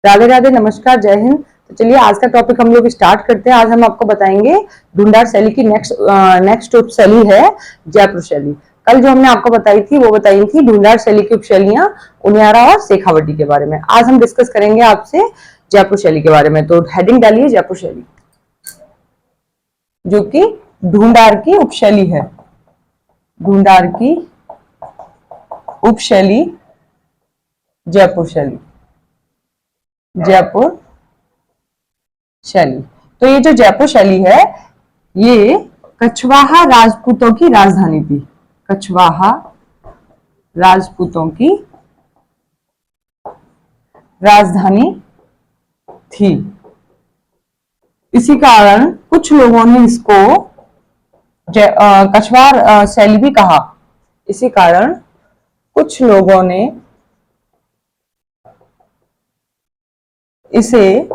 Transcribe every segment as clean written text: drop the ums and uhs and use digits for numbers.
राधे राधे, नमस्कार, जय हिंद। तो चलिए आज का टॉपिक हम लोग स्टार्ट करते हैं। आज हम आपको बताएंगे ढूंढार शैली की नेक्स्ट उप शैली है जयपुर शैली। कल जो हमने आपको बताई थी वो बताई थी ढूंढार शैली की उपशैलियां उनियारा और शेखावटी के बारे में। आज हम डिस्कस करेंगे आपसे जयपुर शैली के बारे में। तो हेडिंग डालिए जयपुर शैली, जो कि ढूंढार की उपशैली है। ढूंढार की उपशैली जयपुर शैली, जयपुर शैली। तो ये जो जयपुर शैली है ये कछवाहा राजपूतों की राजधानी थी। कछवाहा राजपूतों की राजधानी थी। इसी कारण कुछ लोगों ने इसको कछवार शैली भी कहा। इसी कारण कुछ लोगों ने इसे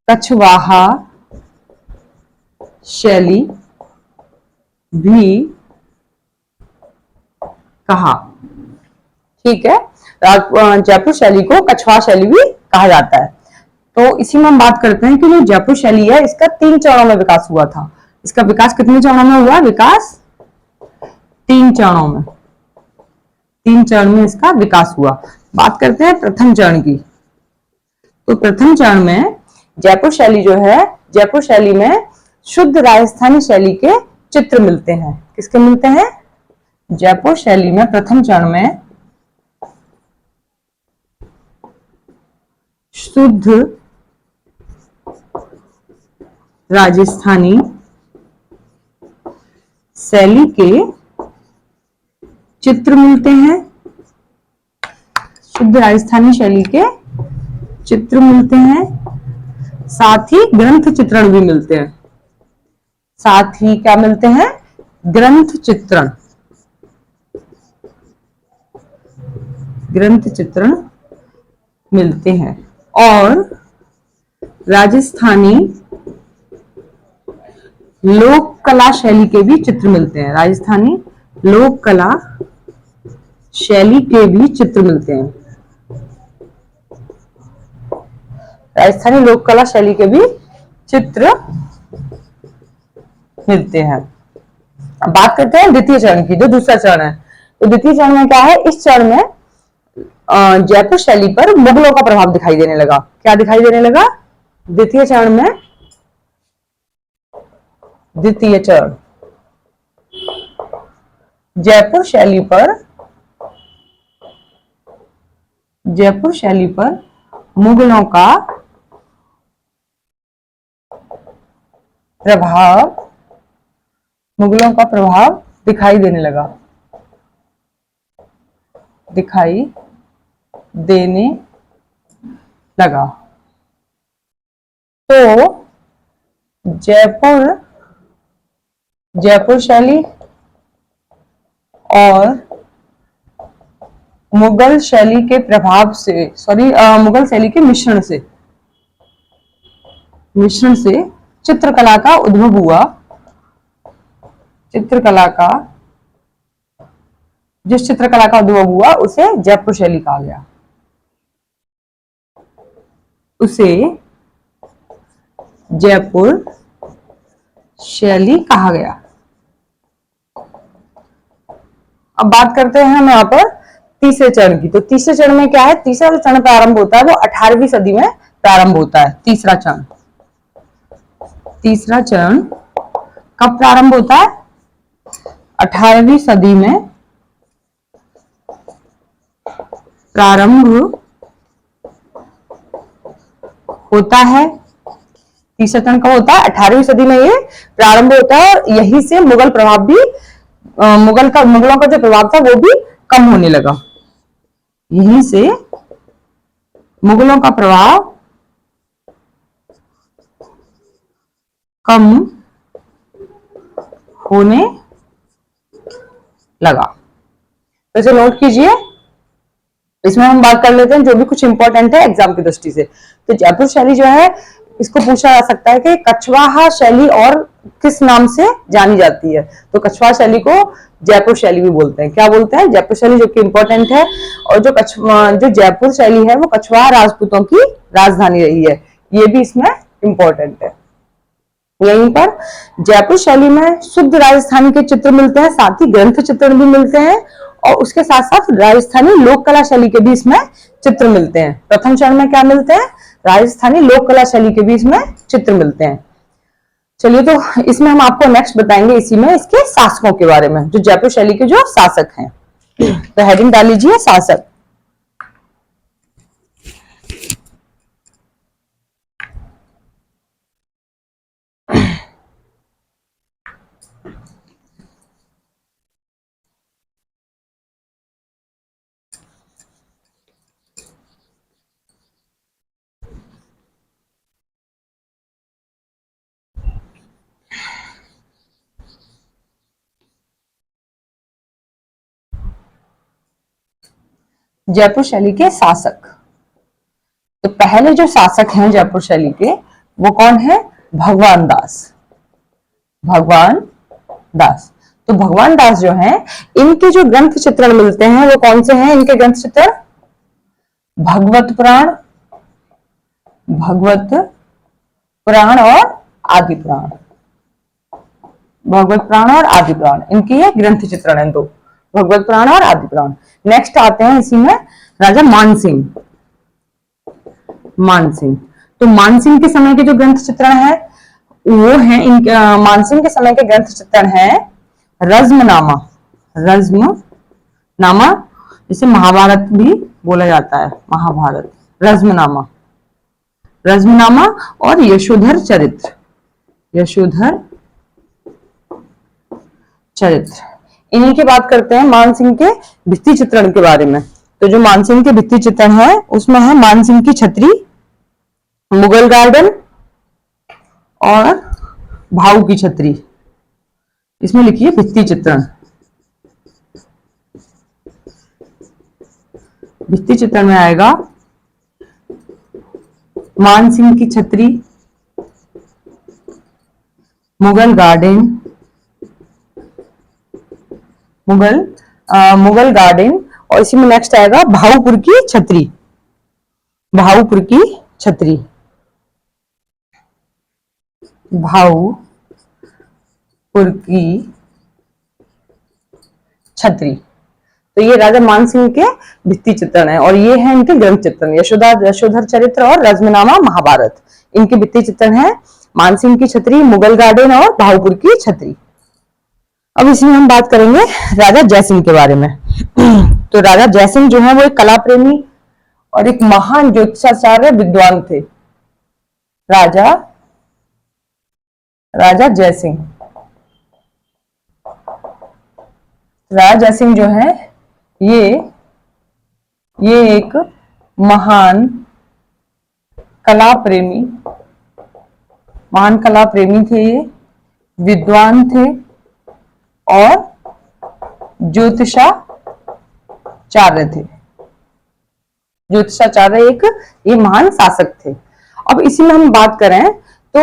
कछवाहा शैली भी कहा। ठीक है, जयपुर शैली को कछवाहा शैली भी कहा जाता है। तो इसी में हम बात करते हैं कि जो जयपुर शैली है इसका 3 चरणों में विकास हुआ था। इसका विकास कितने चरणों में हुआ? विकास 3 चरणों में। 3 चरण में इसका विकास हुआ। बात करते हैं प्रथम चरण की। तो प्रथम चरण में जयपुर शैली जो है, जयपुर शैली में शुद्ध राजस्थानी शैली के चित्र मिलते हैं। किसके मिलते हैं? जयपुर शैली में प्रथम चरण में शुद्ध राजस्थानी शैली के चित्र मिलते हैं। शुद्ध राजस्थानी शैली के चित्र मिलते हैं, साथ ही ग्रंथ चित्रण भी मिलते हैं। साथ ही क्या मिलते हैं? ग्रंथ चित्रण। ग्रंथ चित्रण मिलते हैं और राजस्थानी लोक कला शैली के भी चित्र मिलते हैं। राजस्थानी लोक कला शैली के भी चित्र मिलते हैं। राजस्थानी लोक कला शैली के भी चित्र मिलते हैं। अब बात करते हैं द्वितीय चरण की, जो दूसरा चरण है। तो द्वितीय चरण में क्या है? इस चरण में जयपुर शैली पर मुगलों का प्रभाव दिखाई देने लगा। क्या दिखाई देने लगा? द्वितीय चरण में, द्वितीय चरण जयपुर शैली पर, जयपुर शैली पर मुगलों का प्रभाव, मुगलों का प्रभाव दिखाई देने लगा। दिखाई देने लगा। तो जयपुर शैली और मुगल शैली के प्रभाव से, मुगल शैली के मिश्रण से चित्रकला का उद्भव हुआ। चित्रकला का, जिस चित्रकला का उद्भव हुआ उसे जयपुर शैली कहा गया। उसे जयपुर शैली कहा गया। अब बात करते हैं हम यहाँ पर तीसरे चरण की। तो तीसरे चरण में क्या है? तीसरा जो चरण प्रारंभ होता है वो 18वीं सदी में प्रारंभ होता है। तीसरा चरण, तीसरा चरण कब प्रारंभ होता है? 18वीं सदी में प्रारंभ होता है। तीसरा चरण कब होता है? 18वीं सदी में ये प्रारंभ होता है और यहीं से मुगल प्रभाव भी, मुगलों का जो प्रभाव था वो भी कम होने लगा। यहीं से मुगलों का प्रभाव कम होने लगा। तो इसे नोट कीजिए। इसमें हम बात कर लेते हैं जो भी कुछ इंपॉर्टेंट है एग्जाम की दृष्टि से। तो जयपुर शैली जो है इसको पूछा जा सकता है कि कछवाहा शैली और किस नाम से जानी जाती है। तो कछवाहा शैली को जयपुर शैली भी बोलते हैं। क्या बोलते हैं? जयपुर शैली, जो कि इंपॉर्टेंट है। और जो जयपुर शैली है वो कछवाहा राजपूतों की राजधानी रही है, ये भी इसमें इंपॉर्टेंट है। यहीं पर जयपुर शैली में शुद्ध राजस्थानी के चित्र मिलते हैं, साथ ही ग्रंथ चित्र भी मिलते हैं, और उसके साथ साथ राजस्थानी लोक कला शैली के भी इसमें चित्र मिलते हैं। प्रथम चरण में क्या मिलते हैं? राजस्थानी लोक कला शैली के भी इसमें चित्र मिलते हैं। चलिए, तो इसमें हम आपको नेक्स्ट बताएंगे इसी में इसके शासकों के बारे में, जो जयपुर शैली के जो शासक हैं। तो हेडिंग डाल लीजिए, शासक। जयपुर शैली के शासक। तो पहले जो शासक हैं जयपुर शैली के, वो कौन है? भगवान दास। भगवान दास। तो भगवान दास जो हैं, इनके जो ग्रंथ चित्रण मिलते हैं वो कौन से हैं? इनके ग्रंथ चित्रण भगवत पुराण, भगवत पुराण और आदि पुराण। भगवत पुराण और आदि पुराण, इनके ये ग्रंथ चित्रण है दो, भगवत पुराण और आदि पुराण। नेक्स्ट आते हैं इसी में राजा मानसिंह। मानसिंह। तो मानसिंह के समय के जो ग्रंथ चित्रण है वो है, मानसिंह के समय के ग्रंथ चित्रण है रज्मनामा। रज्मनामा, जिसे महाभारत भी बोला जाता है, महाभारत। रज्मनामा, रज्मनामा और यशोधर चरित्र। यशोधर चरित्र, इन्हीं की बात करते हैं। मानसिंह के भित्ति चित्रण के बारे में, तो जो मानसिंह के भित्ति चित्रण है उसमें है मानसिंह की छतरी, मुगल गार्डन और भाऊ की छतरी। इसमें लिखिए भित्ति चित्रण। भित्ति चित्रण में आएगा मानसिंह की छतरी, मुगल गार्डन, मुगल गार्डन, और इसी में नेक्स्ट आएगा भाऊपुर की छतरी। भाऊपुर की छतरी, भाऊपुर की छतरी। तो ये राजा मानसिंह के भित्ति चित्रण है, और ये है इनके ग्रंथ चित्रण, यशोधर चरित्र और रज्मनामा, महाभारत। इनके भित्ति चित्रण है मानसिंह की छतरी, मुगल गार्डन और भाऊपुर की छतरी। अब इसमें हम बात करेंगे राजा जयसिंह के बारे में। तो राजा जयसिंह जो है वो एक कला प्रेमी और एक महान ज्योतिषाचार्य विद्वान थे। राजा जयसिंह। राजा जयसिंह जो है ये एक महान कला प्रेमी थे, ये विद्वान थे और ज्योतिषाचार्य थे। ज्योतिषाचार्य एक ये महान शासक थे। अब इसी में हम बात करें तो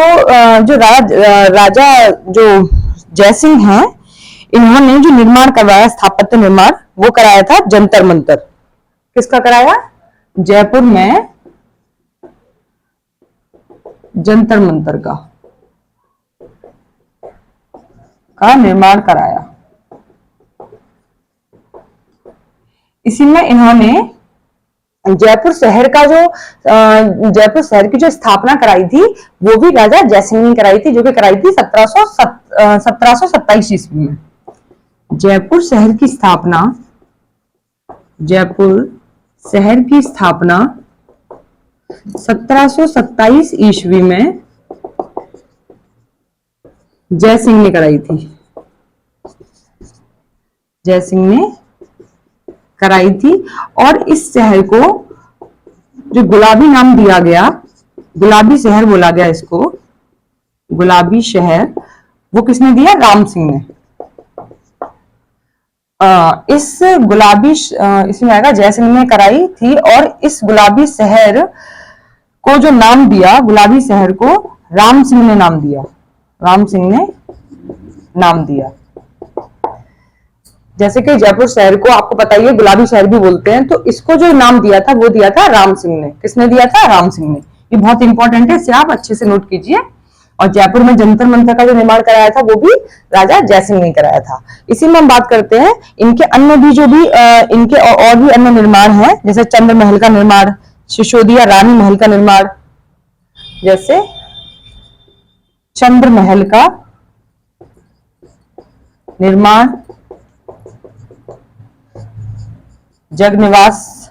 जो राजा जो जयसिंह हैं, इन्होंने जो निर्माण करवाया, स्थापत्य निर्माण, वो कराया था जंतर मंतर। किसका कराया? जयपुर में जंतर मंतर का निर्माण कराया। इसी में इन्होंने जयपुर शहर की जो स्थापना कराई थी वो भी राजा जयसिंह ने कराई थी, जो कि कराई थी 1727 ईस्वी में। जयपुर शहर की स्थापना 1727 ईस्वी में जयसिंह ने कराई थी। जयसिंह ने कराई थी, और इस शहर को जो गुलाबी नाम दिया गया, गुलाबी शहर बोला गया इसको, गुलाबी शहर, वो किसने दिया? राम सिंह ने। इसमें आएगा जयसिंह ने कराई थी, और इस गुलाबी शहर को जो नाम दिया गुलाबी शहर को, राम सिंह ने नाम दिया, राम सिंह ने नाम दिया। जैसे कि जयपुर शहर को आपको पता ही है गुलाबी शहर भी बोलते हैं, तो इसको जो नाम दिया था वो दिया था राम सिंह ने। किसने दिया था? राम सिंह ने। ये बहुत इंपॉर्टेंट है, इसे आप अच्छे से नोट कीजिए। और जयपुर में जंतर मंतर का जो निर्माण कराया था वो भी राजा जयसिंह ने कराया था। इसी में हम बात करते हैं इनके अन्य भी जो भी इनके और भी अन्य निर्माण है, जैसे चंद्र महल का निर्माण, सिसोदिया रानी महल का निर्माण, जैसे चंद्र महल का निर्माण, जगनिवास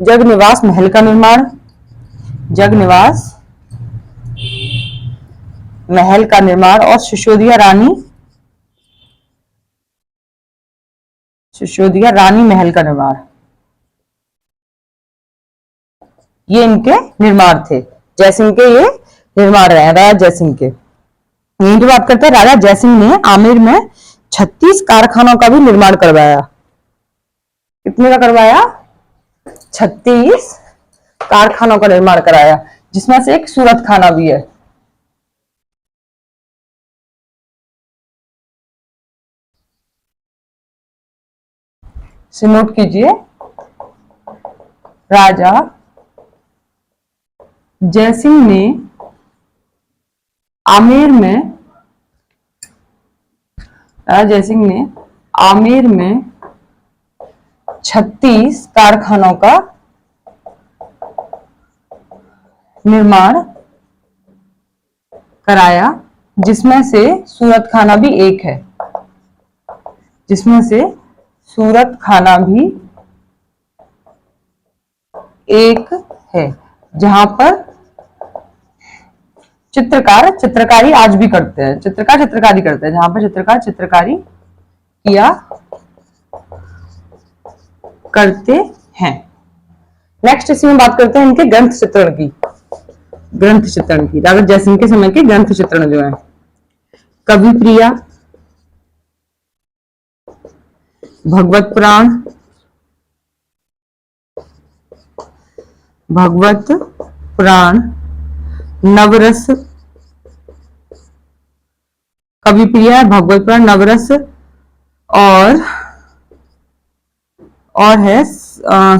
जगनिवास महल का निर्माण, जगनिवास महल का निर्माण, और सिसोदिया रानी महल का निर्माण, ये इनके निर्माण थे। जयसिंह के ये निर्माण रहे, राजा जयसिंह के। यही की बात करते हैं, राजा जयसिंह ने आमेर में 36 कारखानों का भी निर्माण करवाया। कितने का करवाया? 36 कारखानों का निर्माण कराया, जिसमें से एक सूरत खाना भी है। इसे नोट कीजिए, राजा जयसिंह ने आमेर में, राजा जयसिंह ने आमेर में 36 कारखानों का निर्माण कराया, जिसमें से सूरत खाना भी एक है, जिसमें से सूरत खाना भी एक है, जहां पर चित्रकार चित्रकारी आज भी करते हैं, चित्रकार चित्रकारी करते हैं, जहां पर चित्रकार चित्रकारी किया करते हैं। नेक्स्ट इसमें बात करते हैं इनके ग्रंथ चित्रण की। ग्रंथ चित्रण की, राजा जयसिंह के समय के ग्रंथ चित्रण जो है, कवि प्रिया, भगवत पुराण, भगवत पुराण, नवरस, कवि प्रिया, भगवत पुराण, नवरस, और है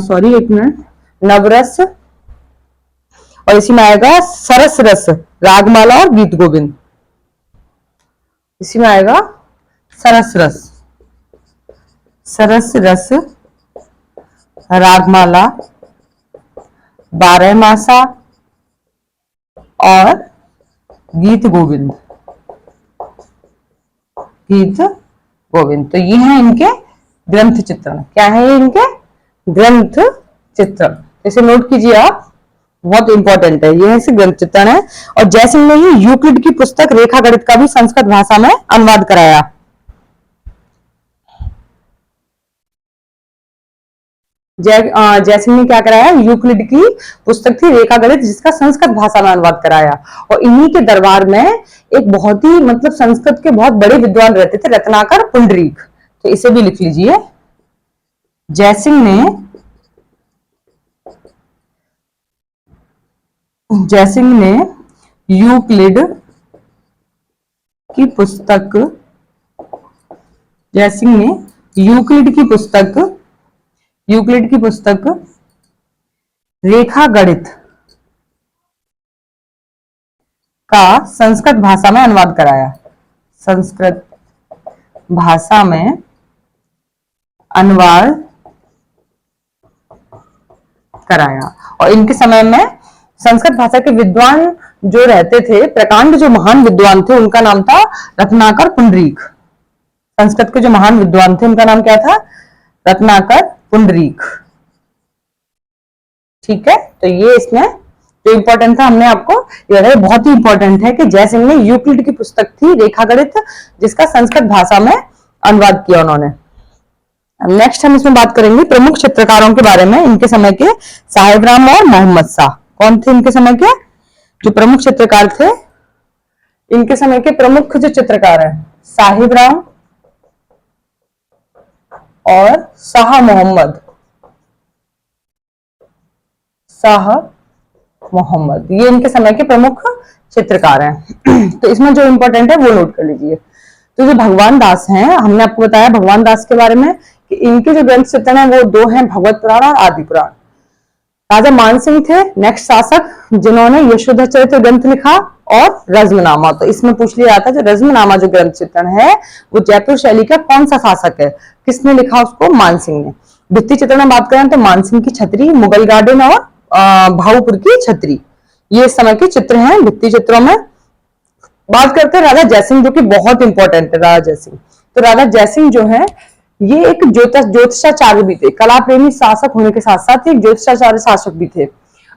सॉरी एक मिनट, नवरस, और इसी में आएगा सरस रस, रागमाला और गीत गोविंद। इसी में आएगा सरस रस, सरस रस, रागमाला, बारहमासा और गीत गोविंद। गीत गोविंद, तो ये है इनके ग्रंथ चित्रण। क्या है ये इनके ग्रंथ चित्रण? इसे नोट कीजिए आप, बहुत इंपॉर्टेंट है। ये है ग्रंथ चित्रण है। और जयसिंह ने ही यूक्लिड की पुस्तक रेखा गणित का भी संस्कृत भाषा में अनुवाद कराया। जयसिंह ने क्या कराया? यूक्लिड की पुस्तक थी रेखा गणित, जिसका संस्कृत भाषा में अनुवाद कराया। और इन्हीं के दरबार में एक बहुत ही मतलब संस्कृत के बहुत बड़े विद्वान रहते थे, रत्नाकर पुंडरीक। तो इसे भी लिख लीजिए। जयसिंह ने यूक्लिड की पुस्तक, जयसिंह ने यूक्लिड की पुस्तक रेखा गणित का संस्कृत भाषा में अनुवाद कराया। संस्कृत भाषा में अनुवाद कराया। और इनके समय में संस्कृत भाषा के विद्वान जो रहते थे, प्रकांड जो महान विद्वान थे, उनका नाम था रत्नाकर पुंडरीक। संस्कृत के जो महान विद्वान थे उनका नाम क्या था? रत्नाकर पुंडरीक। ठीक है, तो ये इसमें जो इंपॉर्टेंट था हमने आपको ये बहुत ही इंपॉर्टेंट है कि जयसिंह ने यूक्लिड की पुस्तक थी रेखा गणित, जिसका संस्कृत भाषा में अनुवाद किया उन्होंने। नेक्स्ट हम इसमें बात करेंगे प्रमुख चित्रकारों के बारे में, इनके समय के साहेबराम और मोहम्मद शाह। कौन थे इनके समय के जो प्रमुख चित्रकार थे? इनके समय के प्रमुख जो चित्रकार हैं साहिबराम और शाह मोहम्मद, ये इनके समय के प्रमुख चित्रकार हैं। तो इसमें जो इंपॉर्टेंट है वो नोट कर लीजिए। तो जो भगवान दास हैं, हमने आपको बताया भगवान दास के बारे में कि इनके जो ग्रंथ चित्रण है वो दो हैं, भगवत पुराण और आदि पुराण। राजा मानसिंह थे नेक्स्ट शासक, जिन्होंने यशोधर चरित्र ग्रंथ लिखा और रज्मनामा। तो इसमें पूछ लिया जाता है जो रज्मनामा जो ग्रंथ चित्रण है वो जयपुर शैली का कौन सा शासक है, किसने लिखा उसको? मानसिंह ने। भित्ति चित्रण में बात करें तो मानसिंह की छतरी, मुगल गार्डन और भाऊपुर की छतरी, ये इस समय के चित्र हैं भित्ति चित्रों में। बात करते हैं राजा जयसिंह, जो कि बहुत इंपॉर्टेंट है। राजा जयसिंह, तो राजा जयसिंह जो है ये एक ज्योतिषाचार्य भी थे, कला प्रेमी शासक होने के साथ साथ एक ज्योतिषाचार्य शासक भी थे।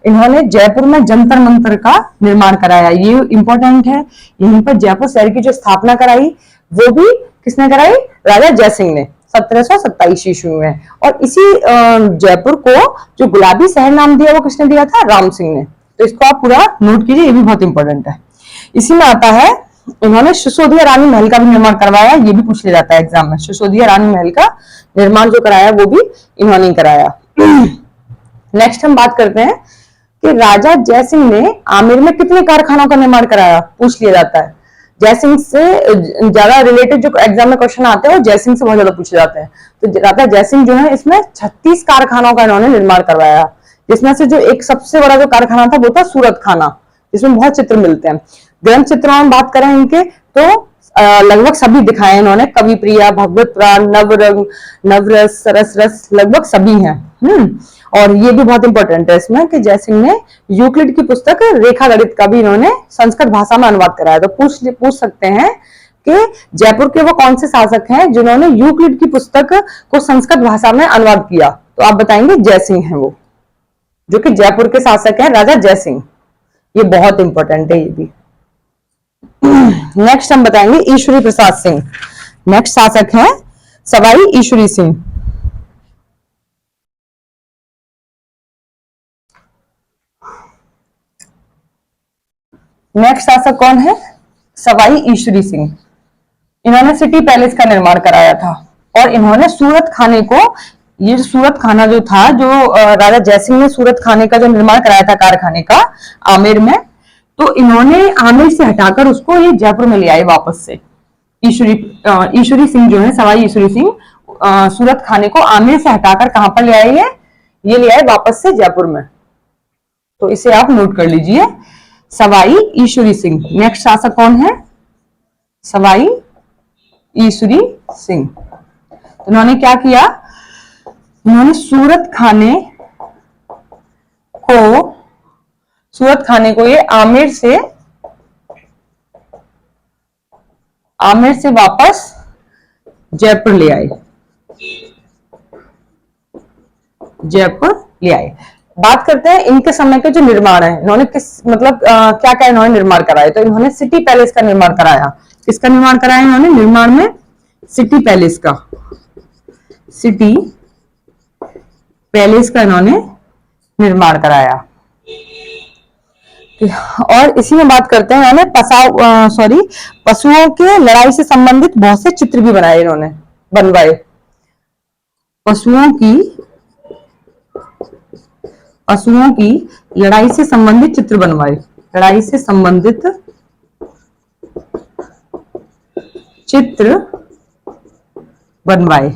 इन्होंने जयपुर में जंतर मंतर का निर्माण कराया, ये इंपॉर्टेंट है। यहीं पर जयपुर शहर की जो स्थापना कराई वो भी किसने कराई? राजा जयसिंह ने 1727 ईस्वी में। और इसी जयपुर को जो गुलाबी शहर नाम दिया वो किसने दिया था? राम सिंह ने। तो इसको आप पूरा नोट कीजिए, ये भी बहुत इंपॉर्टेंट है। इसी में आता है इन्होंने सिसोदिया रानी महल का भी निर्माण करवाया, ये भी पूछ लिया जाता है एग्जाम में। सिसोदिया रानी महल का निर्माण जो कराया वो भी इन्होंने कराया। नेक्स्ट हम बात करते हैं कि राजा जयसिंह ने आमेर में कितने कारखानों का निर्माण कराया, पूछ लिया जाता है। जयसिंह से ज्यादा रिलेटेड जो एग्जाम में क्वेश्चन आते हैं वो जयसिंह से बहुत ज्यादा पूछे जाते हैं। तो राजा जयसिंह जो है इसमें 36 कारखानों का इन्होंने निर्माण करवाया, जिसमें से जो एक सबसे बड़ा जो कारखाना था वो था सूरत खाना, जिसमें बहुत चित्र मिलते हैं। ग्रंथ चित्रों में बात करें इनके तो लगभग सभी दिखाए इन्होंने, कवि प्रिया, भगवत पुराण, नवरंग, नवरस, सरस रस, लगभग सभी हैं। और ये भी बहुत इंपॉर्टेंट है इसमें कि जयसिंह ने यूक्लिड की पुस्तक रेखा गणित का भी इन्होंने संस्कृत भाषा में अनुवाद कराया। तो पूछ सकते हैं कि जयपुर के वो कौन से शासक हैं जिन्होंने यूक्लिड की पुस्तक को संस्कृत भाषा में अनुवाद किया, तो आप बताएंगे जयसिंह है वो, जो कि जयपुर के शासक हैं राजा जयसिंह। ये बहुत इंपॉर्टेंट है ये भी। नेक्स्ट हम बताएंगे ईश्वरी प्रसाद सिंह। नेक्स्ट शासक हैं सवाई ईश्वरी सिंह। नेक्स्ट शासक कौन है? सवाई ईश्वरी सिंह। इन्होंने सिटी पैलेस का निर्माण कराया था और इन्होंने सूरत खाने को, ये सूरत खाना जो था, जो राजा जयसिंह ने सूरत खाने का जो निर्माण कराया था कारखाने का आमेर में, तो इन्होंने आमेर से हटाकर उसको ये जयपुर में ले आए वापस से। ईश्वरी सिंह जो है, सवाई ईश्वरी सिंह सूरत खाने को आमेर से हटाकर कहां पर ले आए? ये ले आए वापस से जयपुर में। तो इसे आप नोट कर लीजिए, सवाई ईश्वरी सिंह। नेक्स्ट शासक कौन है? सवाई ईश्वरी सिंह। तो इन्होंने क्या किया? इन्होंने सूरत खाने को ये आमेर से वापस जयपुर ले आए। बात करते हैं इनके समय के जो निर्माण है, इन्होंने किस मतलब क्या क्या इन्होंने निर्माण कराया। तो इन्होंने सिटी पैलेस का निर्माण कराया। किसका निर्माण कराया इन्होंने? निर्माण में सिटी पैलेस का इन्होंने निर्माण कराया। और इसी में बात करते हैं, इन्होंने पशुओं के लड़ाई से संबंधित बहुत से चित्र भी बनाए, इन्होंने बनवाए। पशुओं की लड़ाई से संबंधित चित्र बनवाए, लड़ाई से संबंधित चित्र बनवाए,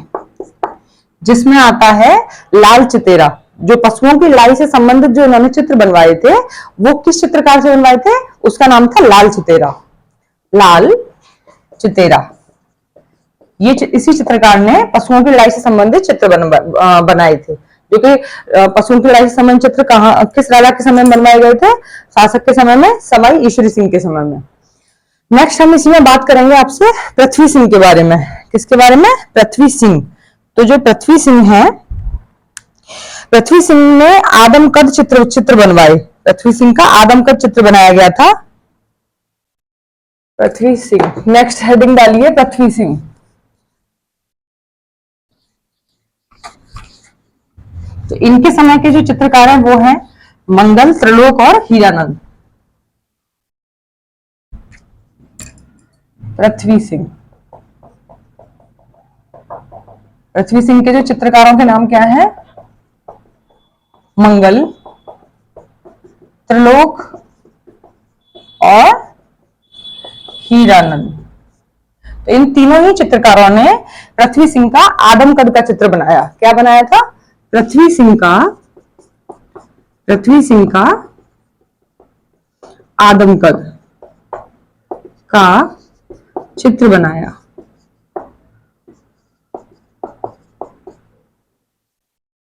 जिसमें आता है लाल चितेरा। जो पशुओं की लड़ाई से संबंधित जो इन्होंने चित्र बनवाए थे वो किस चित्रकार से बनवाए थे? उसका नाम था लाल चितेरा। ये इसी चित्रकार ने पशुओं की लड़ाई से संबंधित चित्र बनाए थे, जो कि पशुओं की लड़ाई से संबंधित चित्र किस राजा के समय में बनवाए गए थे? शासक के समय में, सवाई ईश्वरी सिंह के समय में। नेक्स्ट हम इसी में बात करेंगे आपसे पृथ्वी सिंह के बारे में। किसके बारे में? पृथ्वी सिंह। तो जो पृथ्वी सिंह है, पृथ्वी सिंह ने आदमकद चित्र बनवाए। पृथ्वी सिंह का आदमकद चित्र बनाया गया था। पृथ्वी सिंह, नेक्स्ट हेडिंग डालिए पृथ्वी सिंह। तो इनके समय के जो चित्रकार हैं वो हैं मंगल, त्रिलोक और हीरानंद। पृथ्वी सिंह के जो चित्रकारों के नाम क्या है? मंगल, त्रिलोक और हीरानंद। तो इन तीनों ही चित्रकारों ने पृथ्वी सिंह का आदमकद का चित्र बनाया। क्या बनाया था? पृथ्वी सिंह का आदमकद का चित्र बनाया।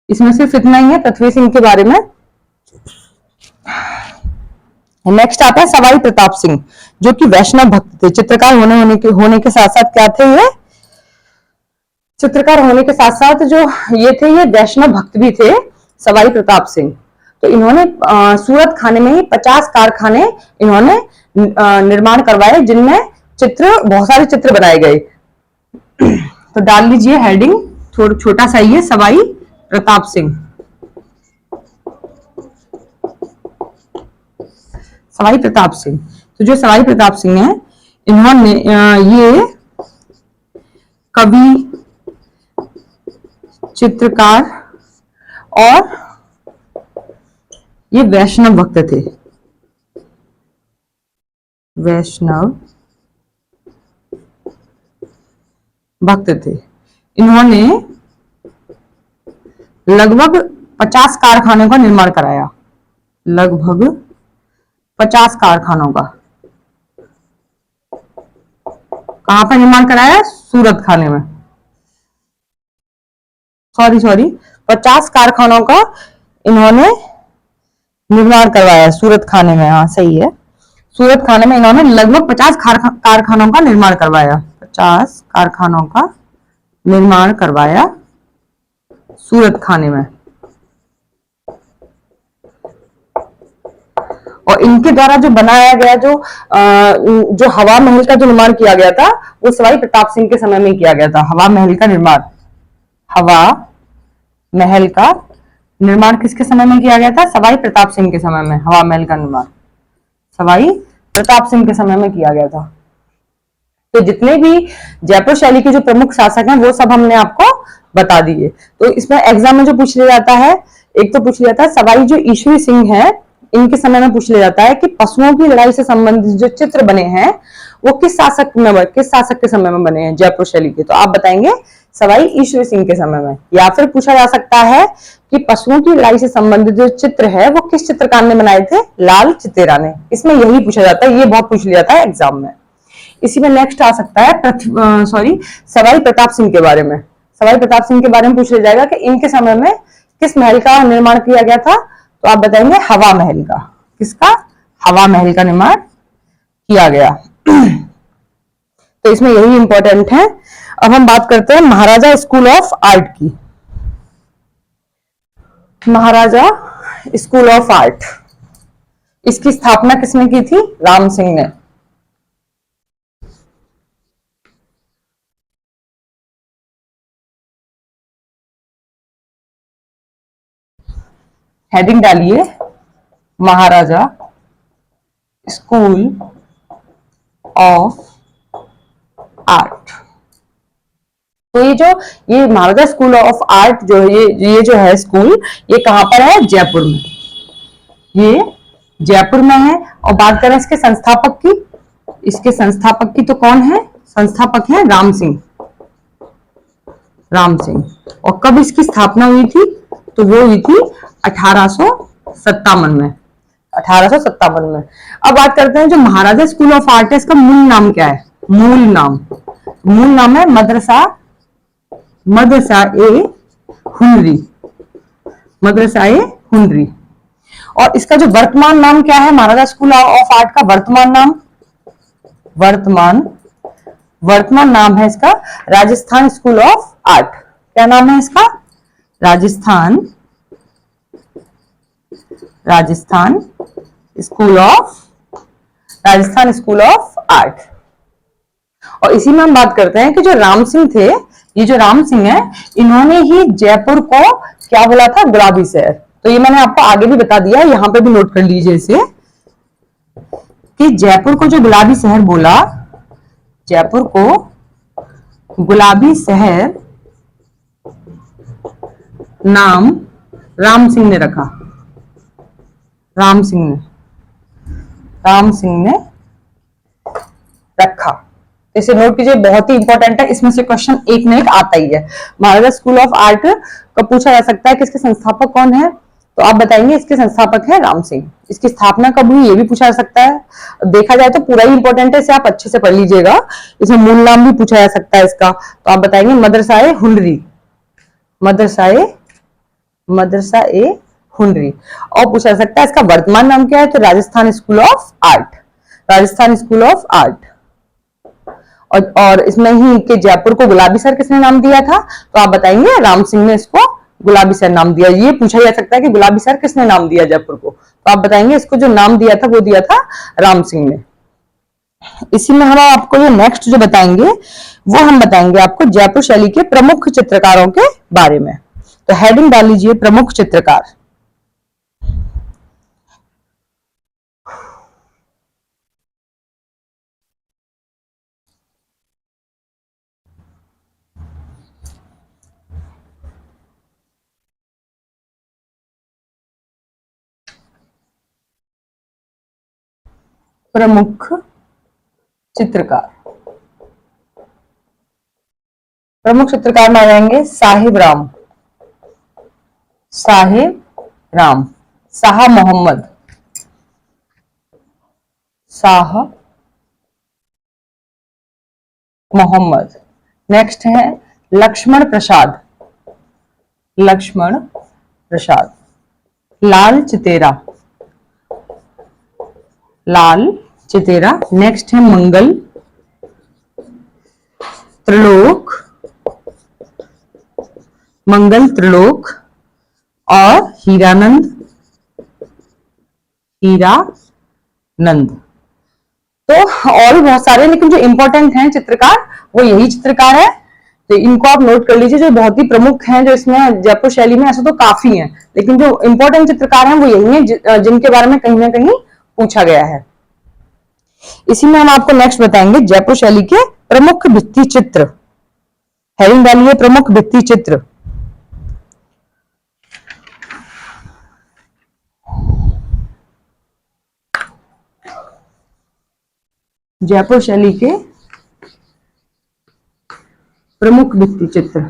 इसमें सिर्फ इतना ही है पृथ्वी सिंह के बारे में। नेक्स्ट आता है सवाई प्रताप सिंह, जो कि वैष्णव भक्त थे। चित्रकार होने के साथ साथ क्या थे ये? चित्रकार होने के साथ साथ जो ये थे, ये वैष्णव भक्त भी थे, सवाई प्रताप सिंह। तो इन्होंने सूरत खाने में ही 50 कारखाने इन्होंने निर्माण करवाए, जिनमें बहुत सारे चित्र बनाए गए। तो डाल लीजिए हेडिंग, थोड़ा छोटा सा ही है, सवाई प्रताप सिंह। सवाई प्रताप सिंह, तो जो सवाई प्रताप सिंह है, इन्होंने ये कवि, चित्रकार और ये वैष्णव भक्त थे। वैष्णव भक्त थे। इन्होंने लगभग 50 कारखानों का निर्माण कराया। लगभग 50 कारखानों का। कहां पर निर्माण कराया? सूरत खाने में। सॉरी 50 कारखानों का इन्होंने निर्माण करवाया सूरत खाने में। हाँ सही है, सूरत खाने में इन्होंने लगभग 50 कारखानों का निर्माण करवाया। 50 कारखानों का निर्माण करवाया सूरत खाने में। और इनके द्वारा जो बनाया गया जो हवा महल का जो निर्माण किया गया था, वो सवाई प्रताप सिंह के समय में किया गया था। हवा महल का निर्माण किसके समय में किया गया था? सवाई प्रताप सिंह के समय में। हवा महल का निर्माण सवाई प्रताप सिंह के समय में किया गया था। तो जितने भी जयपुर शैली के जो प्रमुख शासक हैं, वो सब हमने आपको बता दिए। तो इसमें एग्जाम में जो पूछ लिया जाता है, एक तो पूछ लिया जाता है सवाई जो ईश्वरी सिंह है, इनके समय में पूछ लिया जाता है कि पशुओं की लड़ाई से संबंधित जो चित्र बने हैं, वो किस शासक के समय में बने हैं जयपुर शैली के? तो आप बताएंगे सवाई ईश्वरी सिंह के समय में। या फिर पूछा जा सकता है कि पशुओं की लड़ाई से संबंधित जो चित्र है, वो किस चित्रकार ने बनाए थे? लाल चितेरा ने। इसमें यही पूछा जाता है, ये बहुत पूछ लिया जाता है एग्जाम में। इसी में नेक्स्ट आ सकता है सवाई प्रताप सिंह के बारे में। सवाई प्रताप सिंह के बारे में पूछ लिया जाएगा कि इनके समय में किस महल का निर्माण किया गया था? तो आप बताएंगे हवा महल का। किसका? हवा महल का निर्माण किया गया। तो इसमें यही इंपॉर्टेंट है। अब हम बात करते हैं महाराजा स्कूल ऑफ आर्ट की। महाराजा स्कूल ऑफ आर्ट, इसकी स्थापना किसने की थी? राम सिंह ने। हेडिंग डालिए महाराजा स्कूल ऑफ आर्ट। तो ये महाराजा स्कूल ऑफ आर्ट जो है, ये जो है स्कूल, ये कहां पर है? जयपुर में। ये जयपुर में है। और बात करें इसके संस्थापक की, इसके संस्थापक की तो कौन है? संस्थापक है राम सिंह। राम सिंह। और कब इसकी स्थापना हुई थी? तो वो हुई थी 1857 में। 1857 में। अब बात करते हैं जो महाराजा स्कूल ऑफ आर्ट है, इसका मूल नाम क्या है? मूल नाम है मदरसा ए हुनरी। मदरसा ए हुनरी। और इसका जो वर्तमान नाम क्या है? महाराजा स्कूल ऑफ आर्ट का वर्तमान नाम है इसका राजस्थान स्कूल ऑफ आर्ट। क्या नाम है इसका? Rajasthan school of art. और इसी में हम बात करते हैं कि जो राम सिंह थे, ये जो राम सिंह है, इन्होंने ही जयपुर को क्या बोला था? गुलाबी शहर। तो ये मैंने आपको आगे भी बता दिया, यहां पे भी नोट कर लीजिए इसे, कि जयपुर को जो गुलाबी शहर बोला, जयपुर को गुलाबी शहर नाम राम सिंह ने रखा। राम सिंह ने, राम सिंह ने रखा। इसे नोट कीजिए, बहुत ही इंपॉर्टेंट है, इसमें से क्वेश्चन एक न एक आता ही है। महाराजा स्कूल ऑफ आर्ट का पूछा जा सकता है कि इसके संस्थापक कौन है, तो आप बताएंगे इसके संस्थापक है राम सिंह। इसकी स्थापना कब हुई ये भी पूछा जा सकता है। देखा जाए तो पूरा ही इंपॉर्टेंट है, इसे आप अच्छे से पढ़ लीजिएगा। इसमें मूल नाम भी पूछा जा सकता है इसका, तो आप बताएंगे मदरसा-ए हुनरी, मदरसा-ए, मदरसा-ए हुनरी। और पूछा जा सकता है इसका वर्तमान नाम क्या है, तो Rajasthan school of art, Rajasthan school of art. और इसमें ही कि जयपुर को गुलाबी शहर किसने नाम दिया था, तो आप बताएंगे राम सिंह ने इसको गुलाबी शहर नाम दिया। ये पूछा जा सकता है कि गुलाबी शहर किसने नाम दिया जयपुर को, तो आप बताएंगे इसको जो नाम दिया था वो दिया था राम सिंह ने। इसी में हम आपको जो नेक्स्ट जो बताएंगे वो हम बताएंगे आपको जयपुर शैली के प्रमुख चित्रकारों के बारे में। तो हेडिंग डाल लीजिए प्रमुख चित्रकार। प्रमुख चित्रकार, प्रमुख चित्रकार में आ जाएंगे साहिब राम, साहिब राम, शाह मोहम्मद, शाह मोहम्मद। नेक्स्ट है लक्ष्मण प्रसाद, लक्ष्मण प्रसाद, लाल चितेरा, लाल चितेरा। नेक्स्ट है मंगल त्रिलोक, मंगल त्रिलोक और हीरानंद, हीरानंद। तो और भी बहुत सारे, लेकिन जो इंपॉर्टेंट हैं चित्रकार वो यही चित्रकार है, तो इनको आप नोट कर लीजिए, जो बहुत ही प्रमुख हैं जो इसमें जयपुर शैली में। ऐसे तो काफी हैं, लेकिन जो इंपॉर्टेंट चित्रकार हैं वो यही हैं जिनके बारे में कहीं ना कहीं पूछा गया है। इसी में हम आपको नेक्स्ट बताएंगे जयपुर शैली के प्रमुख भित्ति चित्र। हेडिंग डालिए प्रमुख भित्ति चित्र। जयपुर शैली के प्रमुख भित्ति चित्र।